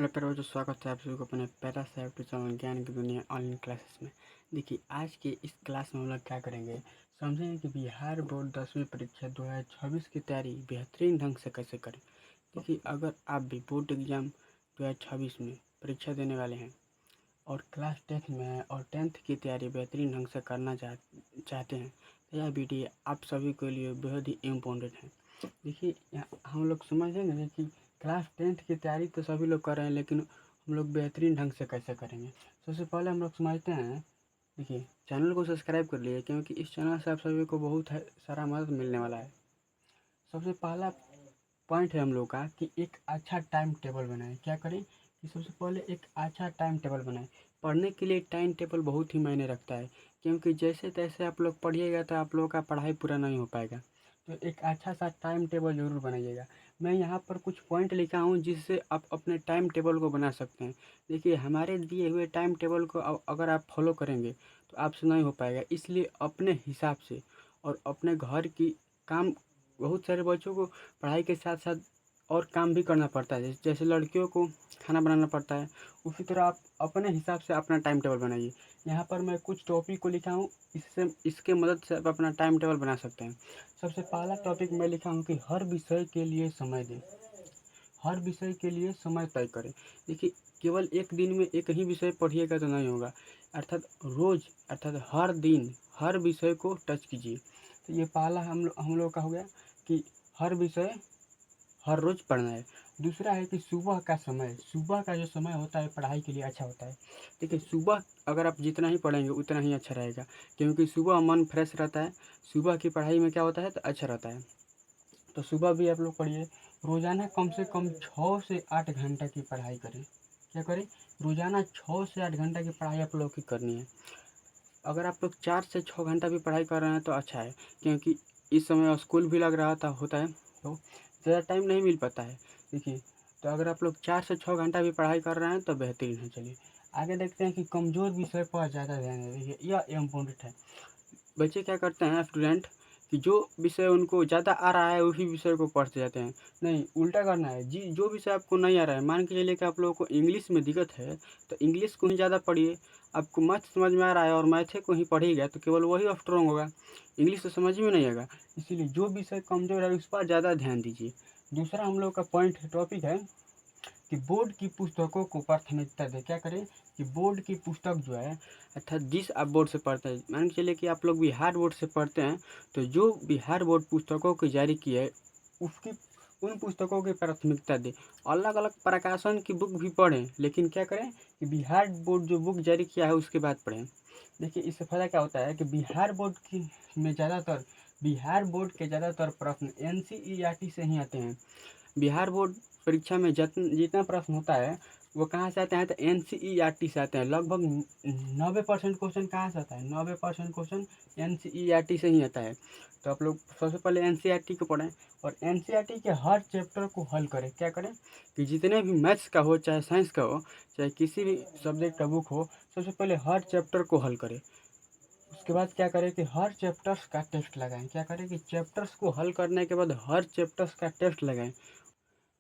Hello प्यारे बच्चों, स्वागत है आप सभी को अपने पैरा से चैनल ज्ञान की दुनिया ऑनलाइन क्लासेस में। देखिए, आज के इस क्लास में हम लोग क्या करेंगे, समझेंगे कि बिहार बोर्ड 10वीं परीक्षा 2026 की तैयारी बेहतरीन ढंग से कैसे करें। देखिए, अगर आप भी बोर्ड एग्जाम 2026 में परीक्षा देने वाले हैं और क्लास 10th में है और 10th की तैयारी बेहतरीन ढंग से करना चाहते हैं, तो यह वीडियो आप सभी के लिए बेहद ही इम्पोर्टेंट है। देखिए, हम लोग समझेंगे कि क्लास 10th की तैयारी तो सभी लोग कर रहे हैं, लेकिन हम लोग बेहतरीन ढंग से कैसे करेंगे। सबसे पहले हम लोग समझते हैं। देखिए, चैनल को सब्सक्राइब कर लिए, क्योंकि इस चैनल से आप सभी को बहुत सारा मदद मिलने वाला है। सबसे पहला पॉइंट है हम लोग का कि एक अच्छा टाइम टेबल बनाएं। क्या करें कि सबसे पहले एक अच्छा टाइम टेबल बनाएं। पढ़ने के लिए टाइम टेबल बहुत ही मायने रखता है, क्योंकि जैसे तैसे आप लोग पढ़िएगा तो आप लोगों का पढ़ाई पूरा नहीं हो पाएगा। तो एक अच्छा सा टाइम टेबल ज़रूर बनाइएगा। मैं यहाँ पर कुछ पॉइंट लिखा हूँ जिससे आप अपने टाइम टेबल को बना सकते हैं। देखिए, हमारे दिए हुए टाइम टेबल को अगर आप फॉलो करेंगे तो आपसे नहीं हो पाएगा। इसलिए अपने हिसाब से और अपने घर की काम, बहुत सारे बच्चों को पढ़ाई के साथ साथ और काम भी करना पड़ता है। जैसे लड़कियों को खाना बनाना पड़ता है, उसी तरह आप अपने हिसाब से अपना टाइम टेबल बनाइए। यहाँ पर मैं कुछ टॉपिक को लिखा हूँ, इसके मदद से आप अपना टाइम टेबल बना सकते हैं। सबसे पहला टॉपिक मैं लिखा हूँ कि हर विषय के लिए समय दें। हर विषय के लिए समय तय करें। देखिए, केवल एक दिन में एक ही विषय पढ़िएगा तो नहीं होगा, अर्थात रोज़, अर्थात हर दिन हर विषय को टच कीजिए। तो ये पहला हम लोग का हो गया कि हर विषय हर रोज़ पढ़ना है। दूसरा है कि सुबह का समय, सुबह का जो समय होता है पढ़ाई के लिए अच्छा होता है। देखिए, सुबह अगर आप जितना ही पढ़ेंगे उतना ही अच्छा रहेगा, क्योंकि सुबह मन फ्रेश रहता है। सुबह की पढ़ाई में क्या होता है तो अच्छा रहता है। तो सुबह भी आप लोग पढ़िए। रोज़ाना कम से कम 6 से 8 घंटा की पढ़ाई करें। क्या करें? रोज़ाना 6 से 8 घंटा की पढ़ाई आप लोग की करनी है। अगर आप लोग 4 से 6 घंटा भी पढ़ाई कर रहे हैं तो अच्छा है, क्योंकि इस समय स्कूल भी लग रहा होता है, तो ज़्यादा टाइम नहीं मिल पाता है। देखिए, तो अगर आप लोग 4 से 6 घंटा भी पढ़ाई कर रहे हैं तो बेहतरीन है। चलिए आगे देखते हैं कि कमज़ोर विषय पर ज़्यादा ध्यान दें। देखिए, यह इम्पोर्टेंट है। बच्चे क्या करते हैं स्टूडेंट, कि जो विषय उनको ज़्यादा आ रहा है उसी विषय को पढ़ते जाते हैं। नहीं, उल्टा करना है जी। जो विषय आपको नहीं आ रहा है, मान के चलिए कि आप लोगों को इंग्लिश में दिक्कत है, तो इंग्लिश को ही ज़्यादा पढ़िए। आपको मैथ समझ में आ रहा है और मैथे को ही पढ़िएगा तो केवल वही स्ट्रॉन्ग होगा, इंग्लिश तो समझ में नहीं आएगा। इसीलिए जो विषय कमज़ोर है उस पर ज़्यादा ध्यान दीजिए। दूसरा हम लोग का पॉइंट टॉपिक है कि बोर्ड की पुस्तकों को प्राथमिकता दें। क्या करें कि बोर्ड की पुस्तक जो है, अर्थात जिस आप बोर्ड से पढ़ते हैं, मान के चलिए कि आप लोग बिहार बोर्ड से पढ़ते हैं, तो जो बिहार बोर्ड पुस्तकों की जारी की है उसकी उन पुस्तकों की प्राथमिकता दें। अलग अलग प्रकाशन की बुक भी पढ़ें, लेकिन क्या करें कि बिहार बोर्ड जो बुक जारी किया है उसके बाद पढ़ें। देखिए, इससे फ़ायदा क्या होता है कि बिहार बोर्ड के ज़्यादातर प्रश्न NCERT से ही आते हैं। बिहार बोर्ड परीक्षा में जितना प्रश्न होता है वो कहाँ से आते हैं तो NCERT से आते हैं। लगभग 90% क्वेश्चन कहाँ से आता है, 90% क्वेश्चन NCERT से ही आता है। तो आप लोग सबसे पहले NCERT को पढ़ें और NCERT के हर चैप्टर को हल करें। क्या करें कि जितने भी मैथ्स का हो, चाहे साइंस का हो, चाहे किसी भी सब्जेक्ट का बुक हो, सबसे पहले हर चैप्टर को हल करें। उसके बाद क्या करें कि हर चैप्टर्स का टेस्ट लगाएं। क्या करें कि चैप्टर्स को हल करने के बाद हर चैप्टर्स का टेस्ट लगाएं।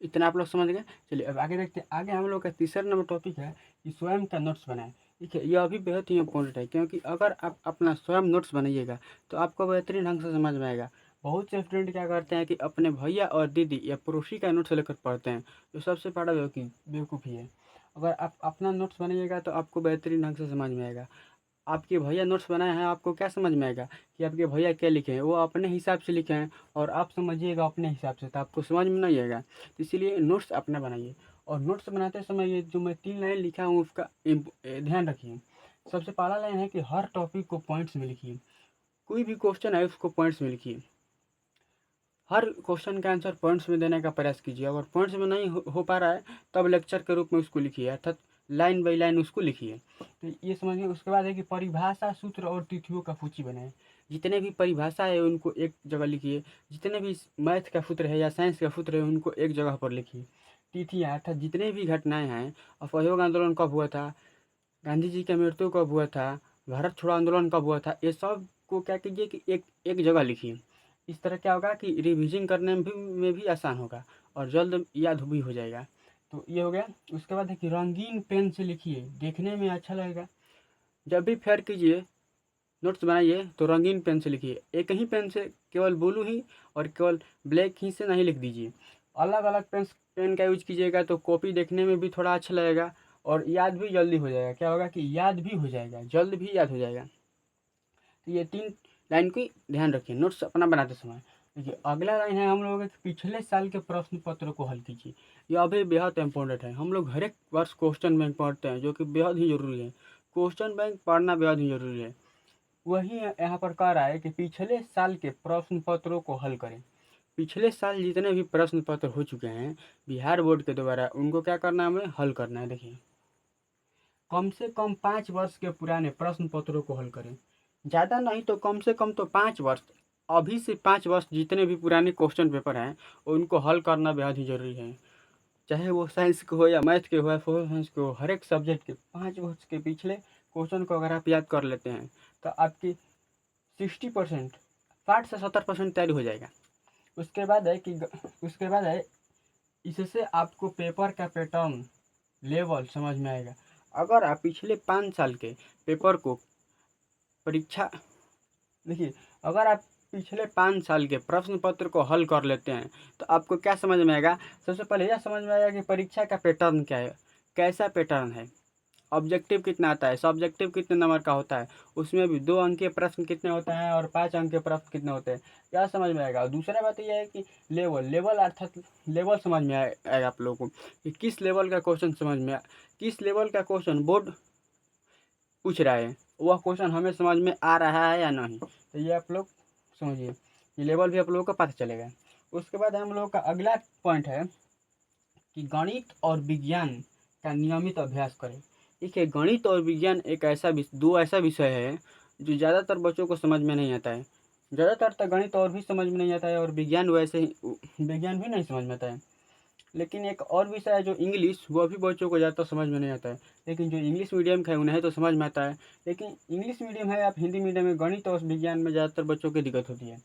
इतना आप लोग समझ गए। चलिए अब आगे देखते हैं। आगे हम लोग का तीसरा नंबर टॉपिक है कि स्वयं का नोट्स बनाएं। देखिए, यह भी बेहद ही इंपॉर्टेंट है, क्योंकि अगर आप अपना स्वयं नोट्स बनाइएगा तो आपको बेहतरीन ढंग से समझ में आएगा। बहुत से स्टूडेंट क्या करते हैं कि अपने भैया और दीदी या पड़ोसी का नोट्स लेकर पढ़ते हैं, जो सबसे बड़ा बेवकूफ़ी है। अगर आप अपना नोट्स बनाइएगा तो आपको बेहतरीन ढंग से समझ में आएगा। आपके भैया नोट्स बनाए हैं, आपको क्या समझ में आएगा कि आपके भैया क्या लिखे हैं, वो अपने हिसाब से लिखे हैं और आप समझिएगा अपने हिसाब से, तो आपको समझ में नहीं आएगा। तो इसीलिए नोट्स अपना बनाइए, और नोट्स बनाते समय ये जो मैं 3 लाइन लिखा हूँ उसका ध्यान रखिए। सबसे पहला लाइन है कि हर टॉपिक को पॉइंट्स में लिखिए। कोई भी क्वेश्चन है उसको पॉइंट्स में लिखिए। हर क्वेश्चन का आंसर पॉइंट्स में देने का प्रयास कीजिए। अगर पॉइंट्स में नहीं हो पा रहा है तब लेक्चर के रूप में उसको लिखिए, अर्थात लाइन बाई लाइन उसको लिखिए। तो ये समझिए। उसके बाद है कि परिभाषा, सूत्र और तिथियों का सूची बनाएं। जितने भी परिभाषा है उनको एक जगह लिखिए। जितने भी मैथ का सूत्र है या साइंस का सूत्र है उनको एक जगह पर लिखिए। तिथियाँ, अर्थात जितने भी घटनाएं हैं, असहयोग आंदोलन कब हुआ था, गांधी जी की मृत्यु कब हुआ था, भारत छोड़ो आंदोलन कब हुआ था, ये सब को क्या कीजिए कि एक एक जगह लिखिए। इस तरह क्या होगा कि रिवीजन करने में भी आसान होगा और जल्द याद भी हो जाएगा। तो ये हो गया। उसके बाद है कि रंगीन पेन से लिखिए, देखने में अच्छा लगेगा। जब भी फेयर कीजिए, नोट्स बनाइए तो रंगीन पेन से लिखिए। एक ही पेन से केवल ब्लू ही और केवल ब्लैक ही से नहीं लिख दीजिए। अलग अलग पेन का यूज कीजिएगा तो कॉपी देखने में भी थोड़ा अच्छा लगेगा और याद भी जल्दी हो जाएगा। क्या होगा कि याद भी हो जाएगा, जल्द भी याद हो जाएगा। तो ये 3 लाइन को ध्यान रखिए नोट्स अपना बनाते समय। देखिए अगला लाइन है हम लोगों के पिछले साल के प्रश्न पत्र को हल कीजिए। यह भी बेहद इंपॉर्टेंट है। हम लोग हर एक वर्ष क्वेश्चन बैंक पढ़ते हैं जो कि बेहद ही जरूरी है। क्वेश्चन बैंक पढ़ना बेहद ही जरूरी है। वही यहाँ पर कह रहा है कि पिछले साल के प्रश्न पत्रों को हल करें। पिछले साल जितने भी प्रश्न पत्र हो चुके हैं बिहार बोर्ड के द्वारा, उनको क्या करना है, हमें हल करना है। देखिए कम से कम 5 वर्ष के पुराने प्रश्न पत्रों को हल करें। ज़्यादा नहीं तो कम से कम तो 5 वर्ष, अभी से 5 वर्ष जितने भी पुराने क्वेश्चन पेपर हैं उनको हल करना बेहद ही जरूरी है। चाहे वो साइंस के हो या मैथ के हो या सोशल साइंस के हो, हर एक सब्जेक्ट के 5 वर्ष के पिछले क्वेश्चन को अगर आप याद कर लेते हैं तो आपकी 60%, 60 से 70% तैयारी हो जाएगा। उसके बाद है कि उसके बाद है इससे आपको पेपर का पैटर्न लेवल समझ में आएगा। अगर आप पिछले 5 साल के पेपर को परीक्षा देखिए, अगर आप पिछले 5 साल के प्रश्न पत्र को हल कर लेते हैं तो आपको क्या समझ में आएगा। सबसे पहले यह समझ में आएगा कि परीक्षा का पैटर्न क्या है, कैसा पैटर्न है, ऑब्जेक्टिव कितना आता है, सब्जेक्टिव कितने नंबर का होता है, उसमें भी 2 अंक के प्रश्न कितने होते हैं और 5 अंक के प्रश्न कितने होते हैं, क्या समझ में आएगा। दूसरा बात यह है कि लेवल अर्थात लेवल समझ में आएगा आप लोगों को कि किस लेवल का क्वेश्चन समझ में किस लेवल का क्वेश्चन बोर्ड पूछ रहा है, वह क्वेश्चन हमें समझ में आ रहा है या नहीं। तो ये आप लोग समझिए, ये लेवल भी आप लोगों को पता चलेगा। उसके बाद हम लोग का अगला पॉइंट है कि गणित और विज्ञान का नियमित अभ्यास करें। देखिए गणित और विज्ञान दो ऐसा विषय है जो ज़्यादातर बच्चों को समझ में नहीं आता है। ज़्यादातर तो गणित और भी समझ में नहीं आता है और विज्ञान वैसे ही विज्ञान भी नहीं समझ में आता है। लेकिन एक और विषय है जो इंग्लिश, वो भी बच्चों को ज़्यादा समझ में नहीं आता है। लेकिन जो इंग्लिश मीडियम का है उन्हें तो समझ में आता है। लेकिन इंग्लिश मीडियम है आप हिंदी मीडियम में, गणित और विज्ञान में ज़्यादातर बच्चों की दिक्कत होती है।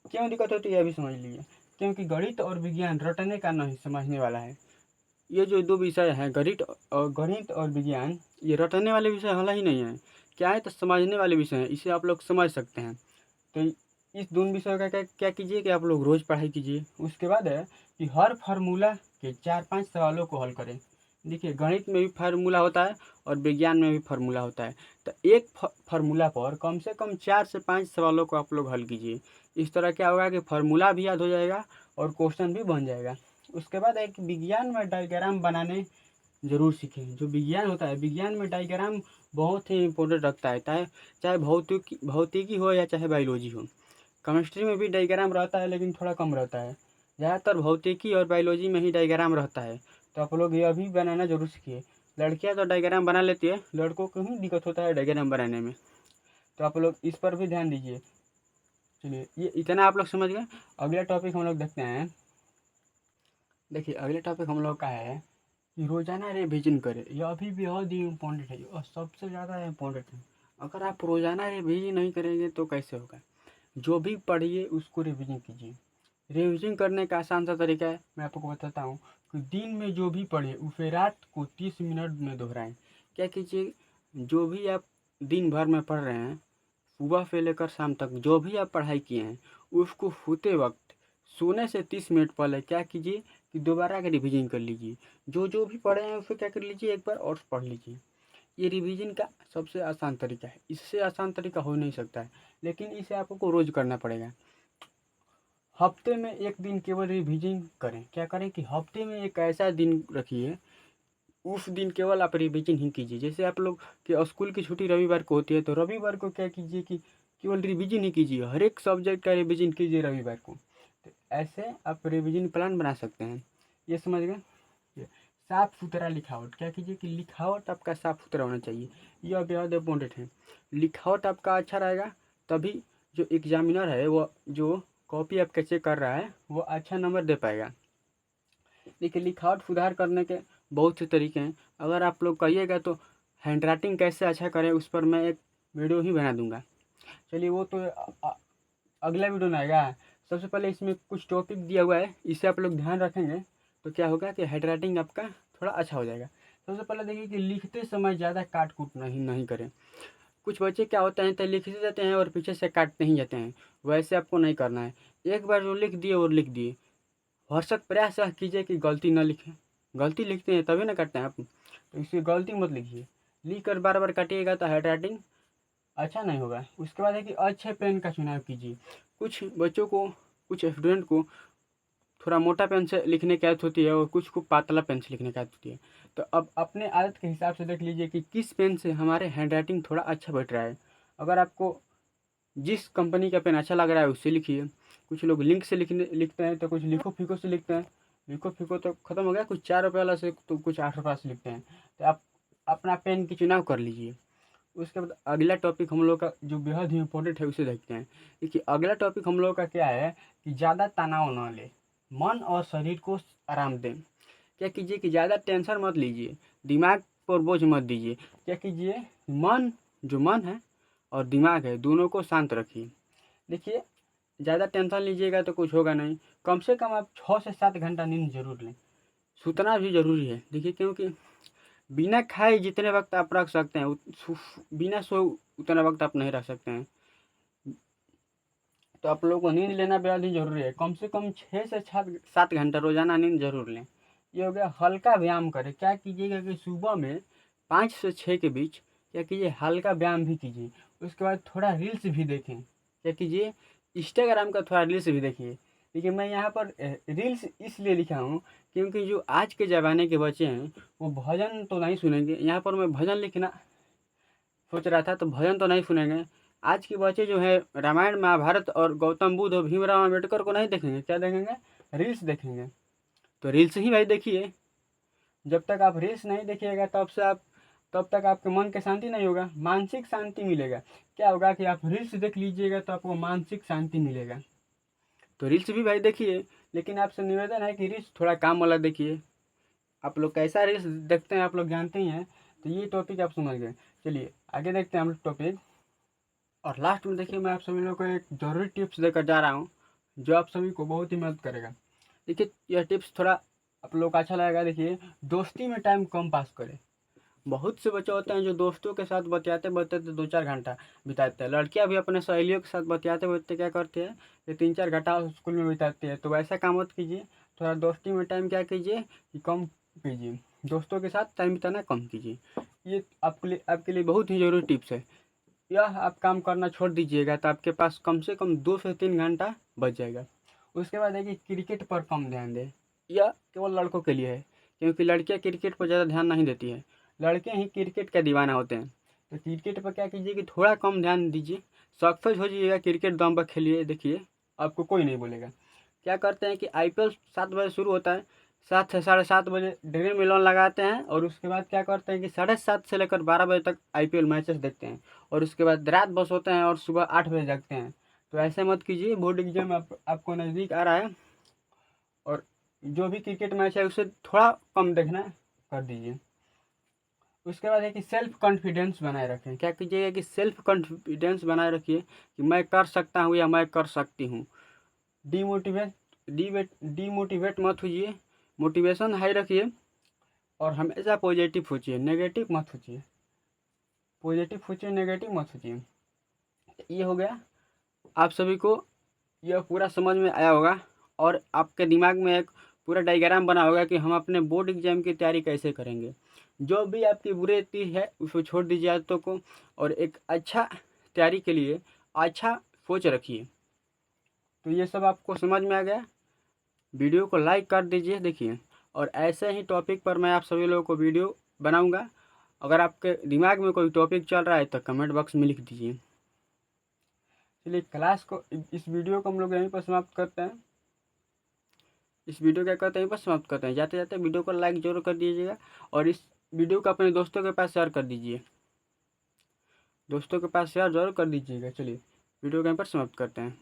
क्यों दिक्कत होती है यह भी समझ लीजिए। क्योंकि गणित और विज्ञान रटने का नहीं, समझने वाला है। ये जो 2 विषय हैं गणित और विज्ञान, ये रटने वाले विषय वाला ही नहीं है। क्या है तो समझने वाले विषय हैं, इसे आप लोग समझ सकते हैं। तो इस दोनों विषयों का क्या क्या कीजिए कि आप लोग रोज़ पढ़ाई कीजिए। उसके बाद है कि हर फार्मूला के 4-5 सवालों को हल करें। देखिए गणित में भी फार्मूला होता है और विज्ञान में भी फार्मूला होता है। तो एक फार्मूला पर कम से कम 4 से 5 सवालों को आप लोग हल कीजिए। इस तरह क्या होगा कि फार्मूला भी याद हो जाएगा और क्वेश्चन भी बन जाएगा। उसके बाद एक विज्ञान में डायग्राम बनाने ज़रूर सीखें। जो विज्ञान होता है, विज्ञान में डायग्राम बहुत ही इम्पोर्टेंट रखता है। चाहे चाहे भौतिकी हो या चाहे बायोलॉजी हो। केमिस्ट्री में भी डायग्राम रहता है लेकिन थोड़ा कम रहता है। ज़्यादातर भौतिकी और बायोलॉजी में ही डायग्राम रहता है। तो आप लोग यह भी बनाना ज़रूर सीखिए। लड़कियां तो डायग्राम बना लेती है, लड़कों को ही दिक्कत होता है डायग्राम बनाने में। तो आप लोग इस पर भी ध्यान दीजिए। चलिए ये इतना आप लोग समझ गए। अगला टॉपिक हम लोग देखते हैं। देखिए अगले टॉपिक हम लोग का है कि रोज़ाना रिवीजन करें। यह भी बहुत ही इम्पोर्टेंट है और सबसे ज़्यादा इम्पोर्टेंट है। अगर आप रोज़ाना रिवीजन नहीं करेंगे तो कैसे होगा। जो भी पढ़िए उसको रिवीजन कीजिए। रिवीजन करने का आसान सा तरीका है, मैं आपको बताता हूँ कि दिन में जो भी पढ़े उसे रात को 30 मिनट में दोहराएं। क्या कीजिए, जो भी आप दिन भर में पढ़ रहे हैं, सुबह से लेकर शाम तक जो भी आप पढ़ाई किए हैं उसको सोते वक्त सोने से 30 मिनट पहले क्या कीजिए कि दोबारा का रिवीजन कर लीजिए। जो जो भी पढ़े हैं उसे क्या कर लीजिए, एक बार और पढ़ लीजिए। ये रिवीजन का सबसे आसान तरीका है, इससे आसान तरीका हो नहीं सकता है। लेकिन इसे आपको रोज़ करना पड़ेगा। हफ्ते में एक दिन केवल रिवीजन करें। क्या करें कि हफ्ते में एक ऐसा दिन रखिए, उस दिन केवल आप रिवीजन ही कीजिए। जैसे आप लोग के स्कूल की छुट्टी रविवार को होती है तो रविवार को क्या कीजिए कि केवल रिवीजन ही कीजिए। हर एक सब्जेक्ट का रिवीजन कीजिए रविवार को। तो ऐसे आप रिवीजन प्लान बना सकते हैं। ये समझ गए। साफ सुथरा लिखावट, क्या कीजिए कि लिखावट आपका साफ सुथरा होना चाहिए। यह बेहद इम्पोर्टेंट है। लिखावट आपका अच्छा रहेगा तभी जो एग्जामिनर है वो जो कॉपी आपका चेक कर रहा है वो अच्छा नंबर दे पाएगा। देखिए लिखावट सुधार करने के बहुत से तरीके हैं। अगर आप लोग कहिएगा तो हैंड राइटिंग कैसे अच्छा करें उस पर मैं एक वीडियो ही बना दूंगा। चलिए वो तो अगला वीडियो में आएगा। सबसे पहले इसमें कुछ टॉपिक दिया हुआ है, इसे आप लोग ध्यान रखेंगे तो क्या होगा कि हैंड राइटिंग आपका थोड़ा अच्छा हो जाएगा। सबसे पहले देखिए कि लिखते समय ज़्यादा काट कूट नहीं करें। कुछ बच्चे क्या होता है तो लिखते जाते हैं और पीछे से काटते ही जाते हैं, वैसे आपको नहीं करना है। एक बार जो लिख दिए और लिख दिए, भरसक प्रयास यह कीजिए कि गलती न लिखें। गलती लिखते हैं तभी ना करते हैं आप, तो इसकी गलती मत लिखिए। लिख कर बार बार काटिएगा तो हैंड राइटिंग अच्छा नहीं होगा। उसके बाद है कि अच्छे पेन का चुनाव कीजिए। कुछ बच्चों को, कुछ स्टूडेंट को थोड़ा मोटा पेन से लिखने की आदत होती है और कुछ को पतला पेन से लिखने की आदत होती है। तो अब अपने आदत के हिसाब से देख लीजिए कि किस पेन से हमारे हैंड राइटिंग थोड़ा अच्छा बैठ रहा है। अगर आपको जिस कंपनी का पेन अच्छा लग रहा है उससे लिखिए। कुछ लोग लिंक से लिखते हैं, तो कुछ लिखो फीको से लिखते हैं। लिखो फीको तो ख़त्म हो गया, कुछ 4 रुपये वाला से तो कुछ 8 रुपये से लिखते हैं। तो आप अपना पेन की चुनाव कर लीजिए। उसके बाद अगला टॉपिक हम लोग का जो बेहद ही इम्पोर्टेंट है उसे देखते हैं। देखिए अगला टॉपिक हम लोग का क्या है कि ज़्यादा तनाव न लें, मन और शरीर को आराम दें। क्या कीजिए कि ज़्यादा टेंशन मत लीजिए, दिमाग पर बोझ मत दीजिए। क्या कीजिए, मन है और दिमाग है, दोनों को शांत रखिए। देखिए ज़्यादा टेंशन लीजिएगा तो कुछ होगा नहीं। कम से कम आप 6 से 7 घंटा नींद जरूर लें। सोना भी ज़रूरी है। देखिए क्योंकि बिना खाए जितने वक्त आप रख सकते हैं बिना सोए उतना वक्त आप नहीं रख सकते हैं। तो आप लोगों को नींद लेना बेहद ही जरूरी है। कम से कम 6 से 7 घंटा रोजाना नींद जरूर लें। ये हो गया। हल्का व्यायाम करें। क्या कीजिएगा कि सुबह में 5 से 6 के बीच क्या कीजिए, हल्का व्यायाम भी कीजिए। उसके बाद थोड़ा रील्स भी देखें। क्या कीजिए, इंस्टाग्राम का थोड़ा रील्स भी देखिए। देखिए मैं यहाँ पर रील्स इसलिए लिखा हूँ क्योंकि जो आज के ज़माने के बच्चे हैं वो भजन तो नहीं सुनेंगे। यहाँ पर मैं भजन लिखना सोच रहा था, तो भजन तो नहीं सुनेंगे। आज के बच्चे जो है रामायण महाभारत और गौतम बुद्ध और भीमराव अम्बेडकर को नहीं देखेंगे। क्या देखेंगे, रील्स देखेंगे। तो रील्स ही भाई देखिए। जब तक आप रील्स नहीं देखिएगा तब तक आपके मन की शांति नहीं होगा, मानसिक शांति मिलेगा। क्या होगा कि आप रील्स देख लीजिएगा तो आपको मानसिक शांति मिलेगा। तो रील्स भी भाई देखिए, लेकिन आपसे निवेदन है कि रील्स थोड़ा काम वाला देखिए। आप लोग कैसा रील्स देखते हैं आप लोग जानते ही हैं। तो ये टॉपिक आप समझ गए। चलिए आगे देखते हैं हम लोग टॉपिक। और लास्ट में देखिए मैं आप सभी लोगों को एक ज़रूरी टिप्स देकर जा रहा हूँ जो आप सभी को बहुत ही मदद करेगा। देखिए यह टिप्स थोड़ा आप लोग को अच्छा लगेगा। देखिए दोस्ती में टाइम कम पास करें। बहुत से बच्चे होते हैं जो दोस्तों के साथ बतियाते बतियाते 2-4 घंटा बिताते हैं। लड़कियां भी अपने सहेलियों के साथ बतियाते बतियाते क्या करते हैं कि 3-4 घंटा स्कूल में बिताते हैं। तो वैसा काम मत कीजिए। थोड़ा दोस्ती में टाइम क्या कीजिए कि कम कीजिए। दोस्तों के साथ टाइम बिताना कम कीजिए। ये आपके लिए बहुत ही ज़रूरी टिप्स है। यह आप काम करना छोड़ दीजिएगा तो आपके पास कम से कम 2 से 3 घंटा बच जाएगा। उसके बाद है कि क्रिकेट पर कम ध्यान दें। यह केवल लड़कों के लिए है क्योंकि लड़कियां क्रिकेट पर ज़्यादा ध्यान नहीं देती है। लड़के ही क्रिकेट का दीवाना होते हैं। तो क्रिकेट पर क्या कीजिए कि थोड़ा कम ध्यान दीजिए। सक्सेस हो जाइएगा, क्रिकेट दम पर खेलिए। देखिए आपको कोई नहीं बोलेगा। क्या करते हैं कि IPL 7 बजे शुरू होता है, 7 से 7:30 बजे ड्रीम इलेवन लगाते हैं और उसके बाद क्या करते हैं कि 7:30 से लेकर 12 बजे तक IPL मैचेस देखते हैं और उसके बाद रात भर सोते हैं और सुबह 8 बजे जगते हैं। तो ऐसे मत कीजिए। बोर्ड एग्जाम आपको नज़दीक आ रहा है और जो भी क्रिकेट मैच है उसे थोड़ा कम देखना कर दीजिए। उसके बाद है कि सेल्फ कॉन्फिडेंस बनाए रखें। क्या कीजिएगा कि सेल्फ कॉन्फिडेंस बनाए रखिए कि मैं कर सकता हूँ या मैं कर सकती हूँ। डीमोटिवेट मत होइए, मोटिवेशन हाई रखिए और हमेशा पॉजिटिव सोचिए, नेगेटिव मत सोचिए। पॉजिटिव सोचिए, नेगेटिव मत सोचिए। ये हो गया। आप सभी को यह पूरा समझ में आया होगा और आपके दिमाग में एक पूरा डायग्राम बना होगा कि हम अपने बोर्ड एग्जाम की तैयारी कैसे करेंगे। जो भी आपकी बुरी चीज़ है उसको छोड़ दीजिए आदतों को और एक अच्छा तैयारी के लिए अच्छा सोच रखिए। तो ये सब आपको समझ में आ गया। वीडियो को लाइक कर दीजिए। देखिए और ऐसे ही टॉपिक पर मैं आप सभी लोगों को वीडियो बनाऊंगा। अगर आपके दिमाग में कोई टॉपिक चल रहा है तो कमेंट बॉक्स में लिख दीजिए। चलिए क्लास को, इस वीडियो को हम लोग यहीं पर समाप्त करते हैं। इस वीडियो क्या करते हैं यहीं पर समाप्त करते हैं। जाते जाते वीडियो को लाइक जरूर कर दीजिएगा और इस वीडियो को अपने दोस्तों के पास शेयर कर दीजिए। दोस्तों के पास शेयर जरूर कर दीजिएगा। चलिए वीडियो को यहीं पर समाप्त करते हैं।